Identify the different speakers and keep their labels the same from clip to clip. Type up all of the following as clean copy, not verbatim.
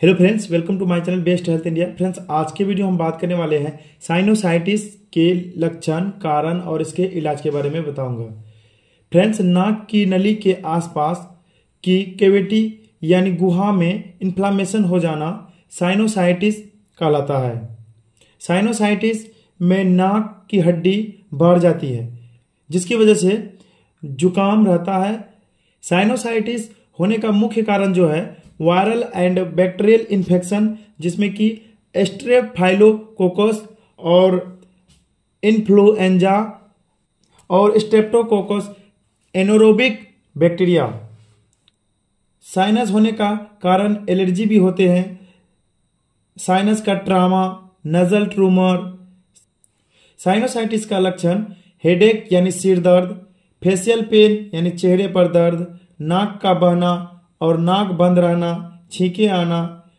Speaker 1: Hello friends, welcome to my channel best health India. Friends, आज के video हम बात करने वाले हैं साइनोसाइटिस के लक्षण, कारण और इसके इलाज के बारे में बताऊंगा। फ्रेंड्स, नाक की नली के आसपास की कैविटी यानी गुहा में इन्फ्लामेशन हो जाना साइनोसाइटिस कहलाता है। साइनोसाइटिस में नाक की हड्डी बढ़ जाती है, जिसकी वजह से जुकाम रहता है। साइनोसाइटिस होने का मुख्य कारण जो है वायरल एंड बैक्टीरियल इन्फेक्शन, जिसमें कि स्ट्रेप्टोकोकस और इन्फ्लुएंजा और स्ट्रेप्टोकोकस एनोरोबिक बैक्टीरिया। साइनस होने का कारण एलर्जी भी होते हैं, साइनस का ट्रामा, नजल ट्यूमर। साइनोसाइटिस का लक्षण हेडेक यानी सिर दर्द, फेशियल पेन यानी चेहरे पर दर्द, नाक का बहना और नाक बंद रहना, छींके आना,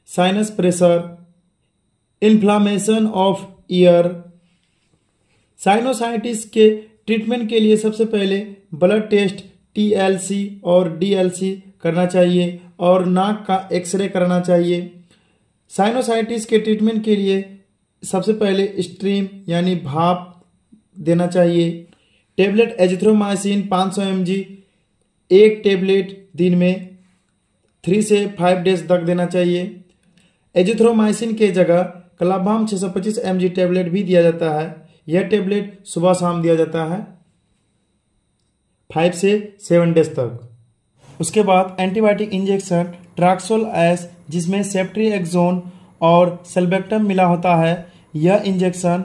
Speaker 1: sinus pressure, inflammation of year. Sinusitis के ट्रीटमेंट के लिए सबसे पहले ब्लड टेस्ट TLC और DLC करना चाहिए और नाक का एक्सरे करना चाहिए। साइनोसाइटिस के ट्रीटमेंट के लिए सबसे पहले स्ट्रीम यानी भाप देना चाहिए। टेबलेट एजिथ्रोमाइसिन 500 mg एक टेबलेट दिन में 3 से 5 डेज तक देना चाहिए। एजिथ्रोमाइसिन के जगह क्लाबाम 625 mg टेबलेट भी दिया जाता है। यह टेबलेट सुबह शाम दिया जाता है 5 से 7 डेज तक। उसके बाद एंटीबायोटिक इंजेक्शन ट्रैक्सोल एस, जिसमें सेफ्ट्रिएक्सोन और सेल्बेक्टम मिला होता है। यह इंजेक्शन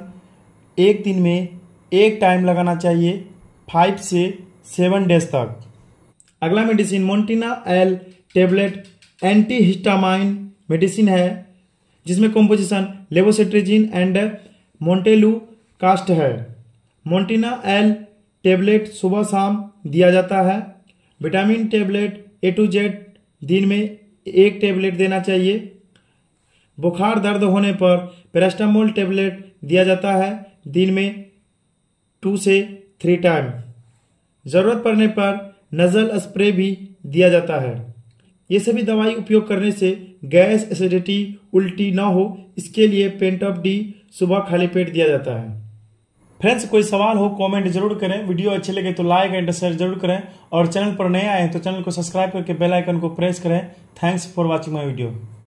Speaker 1: एक दिन में एक टाइम लगाना चाहिए 5 से 7 डेज तक। अगला medicine Montina L tablet antihistamine medicine है, जिसमें कॉम्पोजिशन लेवोसिट्रिजिन एंड मोन्टेलुकास्ट है। मोन्टिना एल टेबलेट सुबह शाम दिया जाता है। Vitamin tablet A to Z दिन में एक टेबलेट देना चाहिए। बुखार दर्द होने पर पैरास्टामोल टेबलेट दिया जाता है दिन में 2 से 3 टाइम। जरूरत पड़ने पर नजल स्प्रे भी दिया जाता है। ये सभी दवाई उपयोग करने से गैस, एसिडिटी, उल्टी ना हो, इसके लिए पेंटॉप डी सुबह खाली पेट दिया जाता है। फ्रेंड्स, कोई सवाल हो कमेंट जरूर करें। वीडियो अच्छे लगे तो लाइक एंड शेयर जरूर करें और चैनल पर नए आए हैं तो चैनल को सब्सक्राइब करके बेल आइकन को प्रेस करें। Thanks for watching my video.